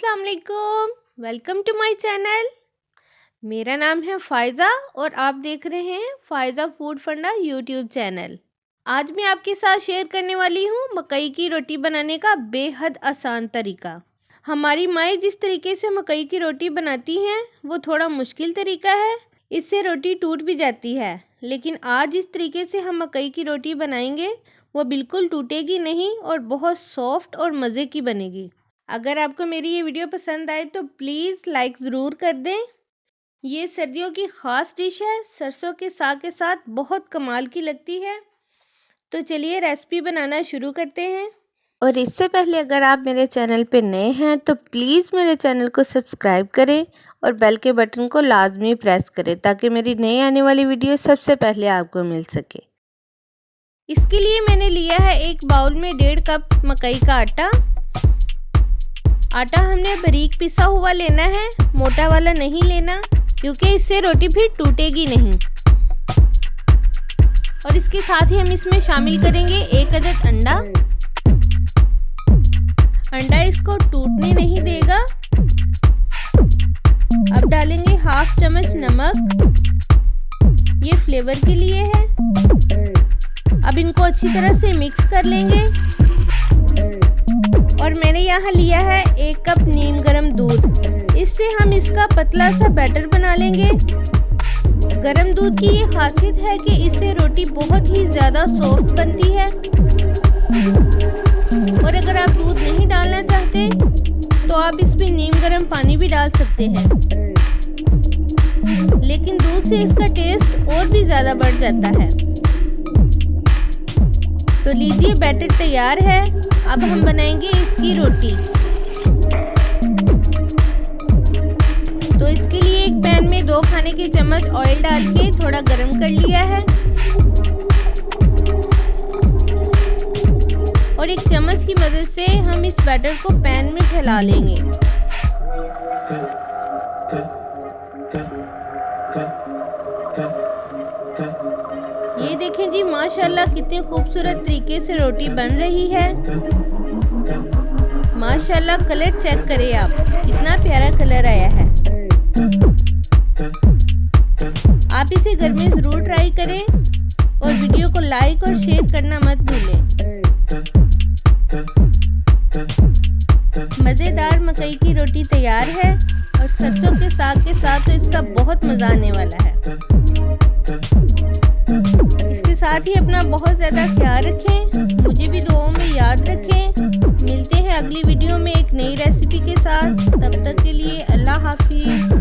अस्सलाम वालेकुम, welcome to my channel. मेरा नाम है फ़ायज़ा और आप देख रहे हैं फ़ायज़ा फूड फंडा यूट्यूब चैनल। आज मैं आपके साथ शेयर करने वाली हूँ मकई की रोटी बनाने का बेहद आसान तरीका। हमारी माएँ जिस तरीके से मकई की रोटी बनाती हैं वो थोड़ा मुश्किल तरीका है, इससे रोटी टूट भी जाती है। लेकिन आज जिस तरीके से हम मकई की रोटी बनाएंगे वो बिल्कुल टूटेगी नहीं और बहुत सॉफ्ट और मज़े की बनेगी। अगर आपको मेरी ये वीडियो पसंद आए तो प्लीज़ लाइक ज़रूर कर दें। ये सर्दियों की ख़ास डिश है, सरसों के साग के साथ बहुत कमाल की लगती है। तो चलिए रेसिपी बनाना शुरू करते हैं। और इससे पहले अगर आप मेरे चैनल पे नए हैं तो प्लीज़ मेरे चैनल को सब्सक्राइब करें और बेल के बटन को लाजमी प्रेस करें ताकि मेरी नई आने वाली वीडियो सबसे पहले आपको मिल सके। इसके लिए मैंने लिया है एक बाउल में 1.5 कप मकई का आटा। आटा हमने बारीक पिसा हुआ लेना है, मोटा वाला नहीं लेना क्योंकि इससे रोटी फिर टूटेगी नहीं। और इसके साथ ही हम इसमें शामिल करेंगे 1 अदद अंडा। अंडा इसको टूटने नहीं देगा। अब डालेंगे 1/2 चम्मच नमक, ये फ्लेवर के लिए है। अब इनको अच्छी तरह से मिक्स कर लेंगे। और मैंने यहाँ लिया है 1 कप नीम गर्म दूध, इससे हम इसका पतला सा बैटर बना लेंगे। गर्म दूध की ये खासियत है कि इससे रोटी बहुत ही ज़्यादा सॉफ्ट बनती है। और अगर आप दूध नहीं डालना चाहते तो आप इसमें नीम गर्म पानी भी डाल सकते हैं, लेकिन दूध से इसका टेस्ट और भी ज़्यादा बढ़ जाता है। तो लीजिए बैटर तैयार है। अब हम बनाएंगे इसकी रोटी। तो इसके लिए एक पैन में 2 खाने के चम्मच ऑयल डाल के थोड़ा गरम कर लिया है और एक चम्मच की मदद से हम इस बैटर को पैन में फैला लेंगे। ये देखें जी, माशाल्लाह कितने खूबसूरत तरीके से रोटी बन रही है। माशाल्लाह कलर चेक करें आप, कितना प्यारा कलर आया है। आप इसे घर में ज़रूर ट्राई करें और वीडियो को लाइक और शेयर करना मत भूलें। मज़ेदार मकई की रोटी तैयार है और सरसों के साग के साथ तो इसका बहुत मज़ा आने वाला है। इसके साथ ही अपना बहुत ज़्यादा ख्याल रखें, मुझे भी दुआओं में याद रखें। मिलते हैं अगली वीडियो में एक नई रेसिपी के साथ। तब तक के लिए अल्लाह हाफिज़।